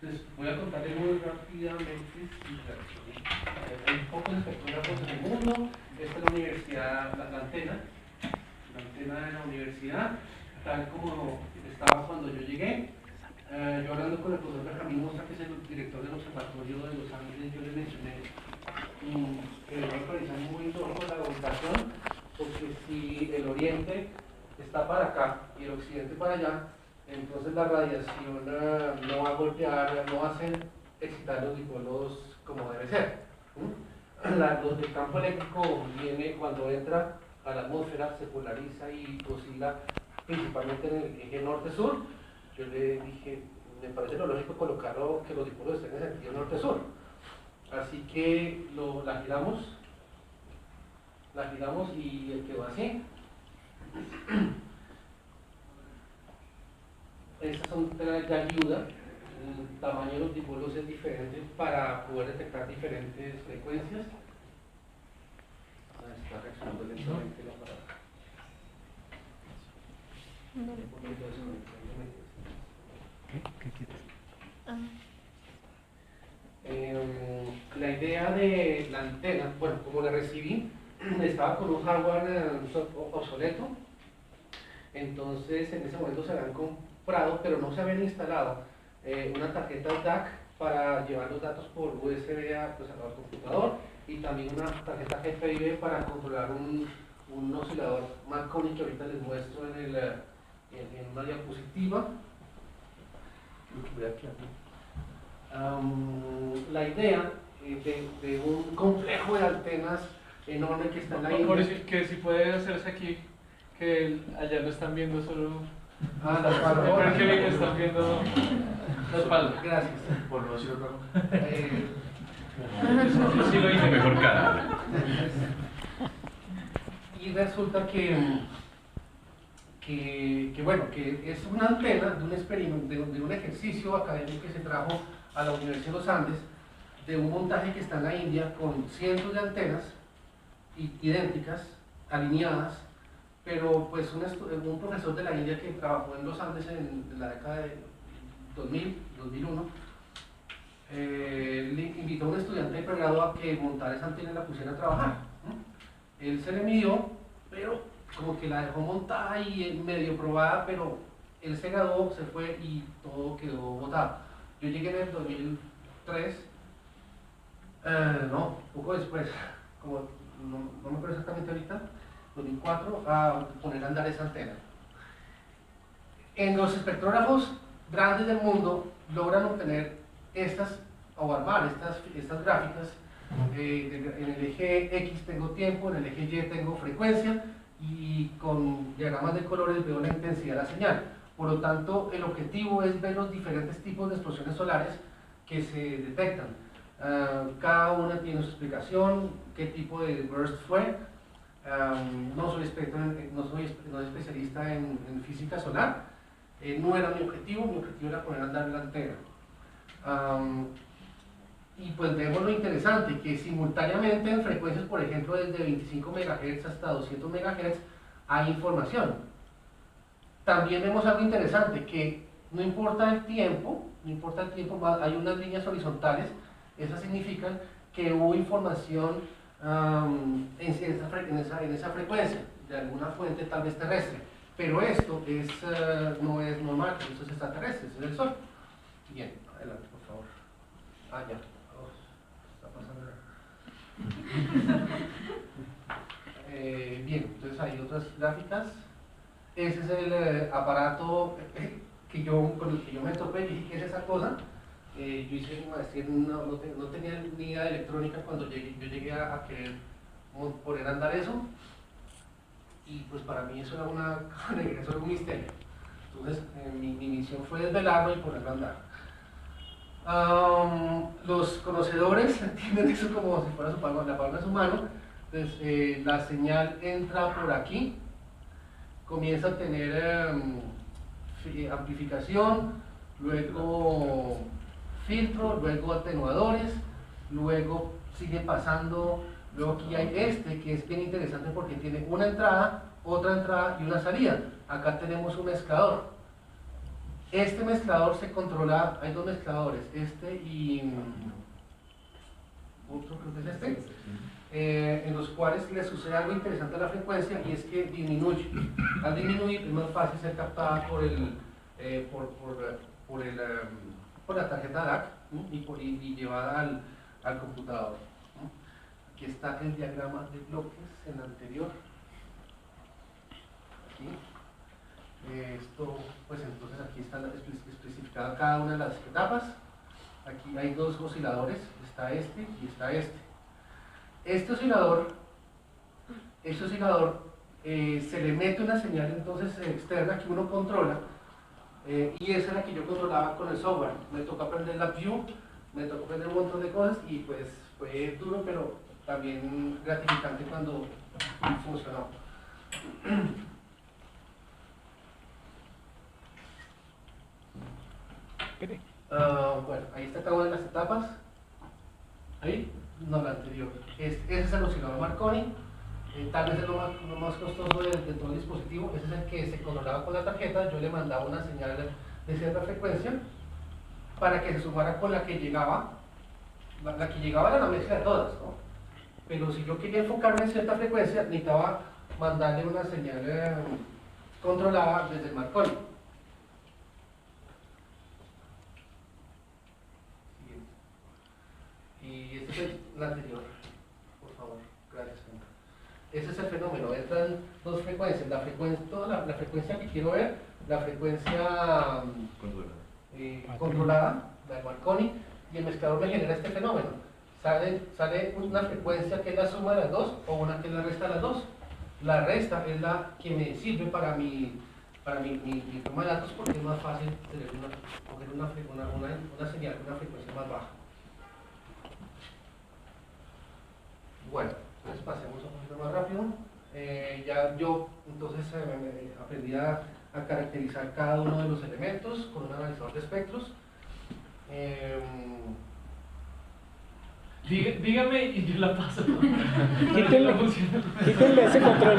Entonces, voy a contarles muy rápidamente. Hay pocos espectrógrafos en el mundo. Esta es la universidad, la antena de la universidad, tal como estaba cuando yo llegué. Yo hablando con el profesor Benjamín Mostra, que es el director del Observatorio de Los Ángeles, yo le mencioné que debemos realizar muy duro con la ubicación, porque si el oriente está para acá y el occidente para allá, entonces la radiación no va a golpear, no va a hacer excitar los dipolos como debe ser. El campo eléctrico viene cuando entra a la atmósfera, se polariza y oscila principalmente en el eje norte-sur. Yo le dije, me parece lo lógico colocarlo, que los dipolos estén en el sentido norte-sur. Así que la giramos y quedó así. Estas son de ayuda. El tamaño de los dipolos es diferente para poder detectar diferentes frecuencias. Está reaccionando lentamente el aparato. ¿Qué quieres? La idea de la antena, bueno, como la recibí, estaba con un hardware obsoleto. Entonces en ese momento se habían comprado, pero no se habían instalado una tarjeta DAC para llevar los datos por USB al computador, y también una tarjeta GPIB para controlar un oscilador Marconi que ahorita les muestro en una diapositiva. La idea de un complejo de antenas enorme que está en la India. Por decir que si puede hacerse aquí, que allá lo están viendo solo. La espalda. Pero que bien están viendo la espalda. Gracias. Por no decir otra Yo sí lo hice mejor cara. Y resulta que bueno, que es una antena de un experimento, de un ejercicio académico que se trajo a la Universidad de los Andes, de un montaje que está en la India con cientos de antenas idénticas, alineadas, pero pues un profesor de la India que trabajó en los Andes en la década de 2000, 2001, le invitó a un estudiante de pregrado a que montara esa antena y la pusiera a trabajar. Él se le midió, pero como que la dejó montada y medio probada, pero él se graduó, se fue y todo quedó botado. Yo llegué en el 2003, no, poco después, como no me acuerdo exactamente ahorita, 2004, a poner a andar esa antena. En los espectrógrafos grandes del mundo logran obtener o armar estas gráficas. En el eje X tengo tiempo, en el eje Y tengo frecuencia, y con diagramas de colores veo la intensidad de la señal. Por lo tanto, el objetivo es ver los diferentes tipos de explosiones solares que se detectan. Cada una tiene su explicación, qué tipo de burst fue. No soy especialista en física solar. No era mi objetivo era poner a andar la antena. Y pues vemos lo interesante, que simultáneamente en frecuencias, por ejemplo, desde 25 MHz hasta 200 MHz, hay información. También vemos algo interesante, que no importa el tiempo, hay unas líneas horizontales, esas significan que hubo información en esa frecuencia, de alguna fuente tal vez terrestre. Pero esto no es normal, esto es extraterrestre, es el Sol. Bien, adelante, por favor. Ya. Bien, entonces hay otras gráficas. Ese es el aparato con el que yo me topé y dije, ¿qué es esa cosa? Yo hice mi maestría, no tenía ni idea de electrónica cuando yo llegué a querer poner a andar eso, y pues para mí eso era un misterio. Entonces mi misión fue desvelarlo y ponerlo a andar. Los conocedores entienden eso como si fuera la palma de su mano. Entonces la señal entra por aquí, comienza a tener amplificación, luego filtro, luego atenuadores, luego sigue pasando, luego aquí hay que es bien interesante porque tiene una entrada, otra entrada y una salida. Acá tenemos un mezclador. Este mezclador se controla, hay dos mezcladores, este y otro creo que es este, en los cuales le sucede algo interesante a la frecuencia y es que disminuye. Al disminuir es más fácil ser captada por la tarjeta DAC, ¿no? y llevada al computador, ¿no? Aquí está el diagrama de bloques en el anterior. Aquí. Esto, pues entonces aquí está especificada cada una de las etapas. Aquí hay dos osciladores, está este y está este. Este oscilador se le mete una señal entonces externa que uno controla, y esa es la que yo controlaba con el software. Me tocó aprender la view, me tocó aprender un montón de cosas y pues fue duro, pero también gratificante cuando funcionó. Bueno, ahí está cada una de las etapas. Ahí, no la anterior. Ese es el oscilador Marconi. Tal vez es lo más costoso de todo el dispositivo. Ese es el que se controlaba con la tarjeta. Yo le mandaba una señal de cierta frecuencia para que se sumara con la que llegaba. La que llegaba era la mezcla de todas, ¿no? Pero si yo quería enfocarme en cierta frecuencia, necesitaba mandarle una señal controlada desde el Marconi. Y este es el anterior, por favor, gracias. Ese es el fenómeno, entran dos frecuencias, toda la frecuencia que quiero ver, la frecuencia controlada, la de Marconi, y el mezclador me genera este fenómeno. Sale una frecuencia que es la suma de las dos o una que es la resta de las dos. La resta es la que me sirve para mi toma de datos porque es más fácil coger una señal con una frecuencia más baja. Bueno, entonces pasemos un poquito más rápido. Ya yo entonces aprendí a caracterizar cada uno de los elementos con un analizador de espectros. Dígame y yo la paso. Quítenle ese control.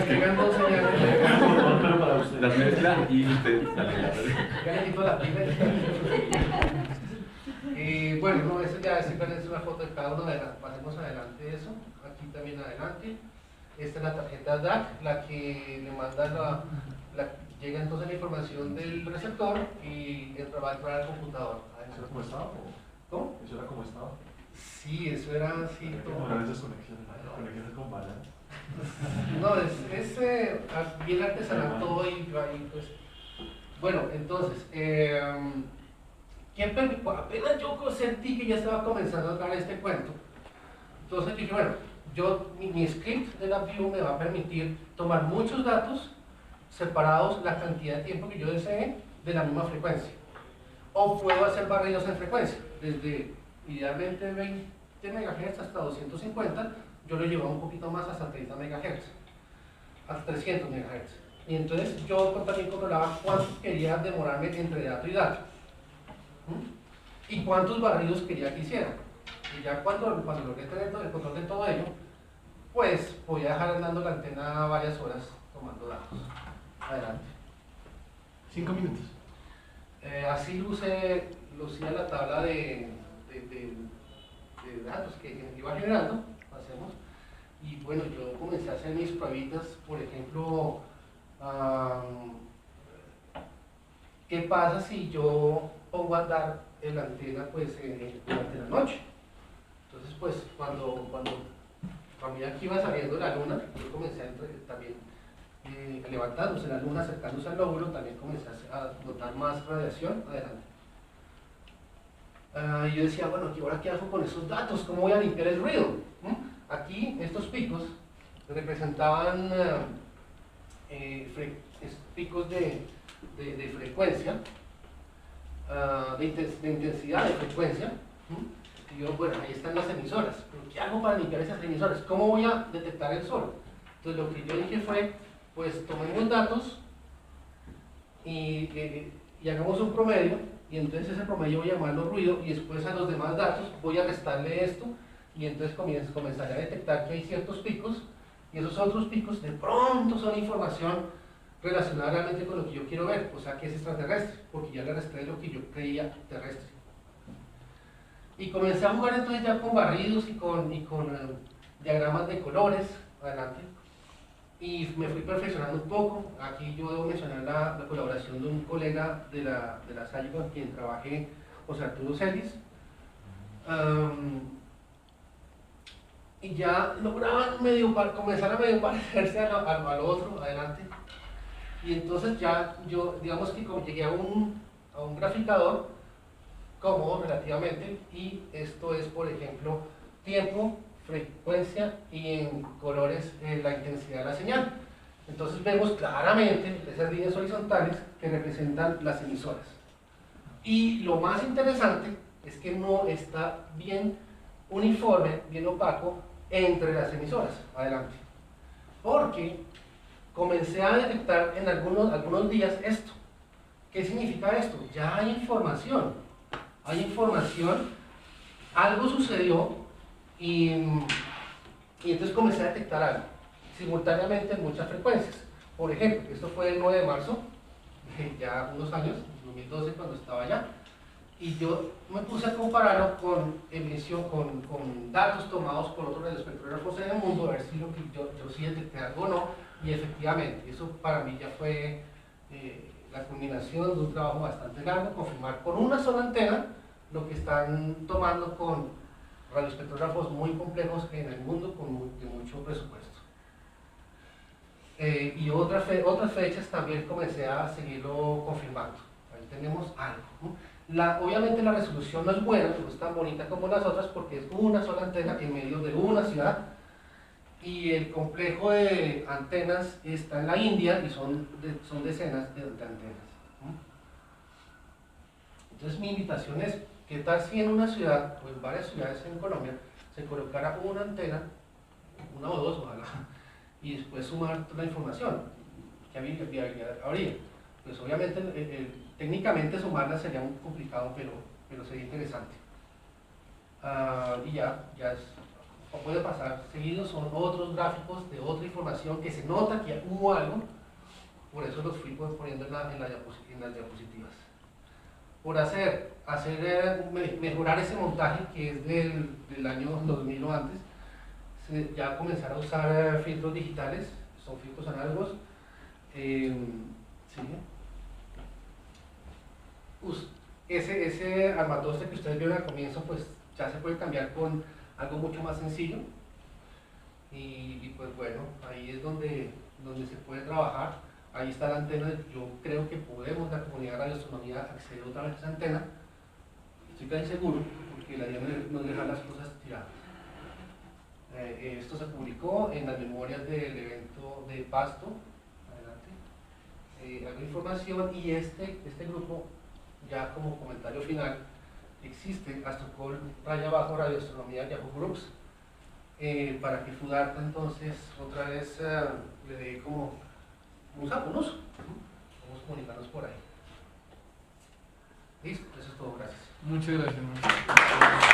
Tengan dos señales. Pero para usted. Las mezcla y usted sale. Ya le quito la pila. Bueno, no, eso ya es una foto de cada uno de las. Pasemos adelante eso. Aquí también adelante. Esta es la tarjeta DAC, la que le manda llega entonces la información del receptor y va a entrar al computador. ¿Eso era como estaba? ¿Cómo? ¿Eso era como estaba? Sí, eso era así. Como esas conexiones con balas. No, es bien artesanal todo y pues. Bueno, entonces, apenas yo sentí que ya estaba comenzando a dar este cuento. Entonces dije, bueno, mi script de la view me va a permitir tomar muchos datos separados la cantidad de tiempo que yo desee de la misma frecuencia. O puedo hacer barridos en frecuencia, desde idealmente 20 MHz hasta 250, yo lo llevo un poquito más hasta 30 MHz, hasta 300 MHz. Y entonces yo también controlaba cuánto quería demorarme entre dato y dato. Y cuántos barridos quería que hiciera. Y ya cuando logré tener el control de todo ello, pues voy a dejar andando la antena varias horas tomando datos. Adelante. 5 minutos. Así lucía la tabla de datos que iba generando. Hacemos. Y bueno, yo comencé a hacer mis pruebitas, por ejemplo, ¿qué pasa si yo pongo a andar la antena pues, durante la noche? Entonces, pues, cuando ya aquí iba saliendo la luna, yo comencé también levantándose la luna, acercándose al lóbulo, también comencé a notar más radiación. Adelante. Yo decía, bueno, ¿ahora qué hago con esos datos? ¿Cómo voy a limpiar el ruido? Aquí, estos picos representaban picos de frecuencia, de intensidad de frecuencia. Y yo, bueno, ahí están las emisoras, pero ¿qué hago para limpiar esas emisoras? ¿Cómo voy a detectar el sol? Entonces lo que yo dije fue, pues tomemos datos y hagamos un promedio, y entonces ese promedio voy a llamarlo ruido, y después a los demás datos voy a restarle esto, y entonces comenzaré a detectar que hay ciertos picos, y esos otros picos de pronto son información relacionada realmente con lo que yo quiero ver, o sea que es extraterrestre, porque ya le resté lo que yo creía terrestre. Y comencé a jugar entonces ya con barridos y con diagramas de colores, adelante, y me fui perfeccionando un poco. Aquí yo debo mencionar la colaboración de un colega de la SAI con quien trabajé, José Arturo Celis, y ya lograban comenzar a medio parecerse a lo otro, adelante. Y entonces ya yo, digamos que como llegué a un graficador cómodo relativamente, y esto es, por ejemplo, tiempo, frecuencia y en colores la intensidad de la señal. Entonces vemos claramente esas líneas horizontales que representan las emisoras. Y lo más interesante es que no está bien uniforme, bien opaco entre las emisoras, adelante. Porque comencé a detectar en algunos días esto. ¿Qué significa esto? Ya hay información, algo sucedió y entonces comencé a detectar algo, simultáneamente en muchas frecuencias. Por ejemplo, esto fue el 9 de marzo, ya unos años, 2012 cuando estaba allá, y yo me puse a compararlo con emisión, con datos tomados por otros radioespectrógrafos en el mundo, a ver si lo que yo sí detecté algo o no, y efectivamente, eso para mí ya fue la culminación de un trabajo bastante largo, confirmar con una sola antena lo que están tomando con radioespectrógrafos muy complejos en el mundo de mucho presupuesto. Y otras fechas también comencé a seguirlo confirmando. Ahí tenemos algo, ¿no? Obviamente la resolución no es buena, no es tan bonita como las otras porque es una sola antena en medio de una ciudad, y el complejo de antenas está en la India y son decenas de antenas. Entonces mi invitación es, ¿qué tal si en una ciudad o en varias ciudades en Colombia se colocara una antena, una o dos, ojalá, y después sumar toda la información? ¿Qué habría? Pues obviamente técnicamente sumarla sería muy complicado, pero sería interesante. Y ya es, o puede pasar seguido, son otros gráficos de otra información que se nota que hubo algo, por eso los fui poniendo en las diapositivas. Por mejorar ese montaje que es del año 2000 o antes, ya comenzar a usar filtros digitales, son filtros análogos. Ese armatoste que ustedes vieron al comienzo, pues ya se puede cambiar con algo mucho más sencillo, y pues bueno, ahí es donde se puede trabajar. Ahí está la antena. Yo creo que podemos, la comunidad de radioastronomía, acceder otra vez a esa antena, estoy casi seguro, porque la idea no deja las cosas tiradas. Esto se publicó en las memorias del evento de Pasto, adelante, algo de información, y este grupo, ya como comentario final, existe @Radioabajo Radioastronomía Yahoo Groups, para que Fudarte entonces otra vez le dé como un uso. Vamos a comunicarnos por ahí. Listo, eso es todo, gracias. Muchas gracias.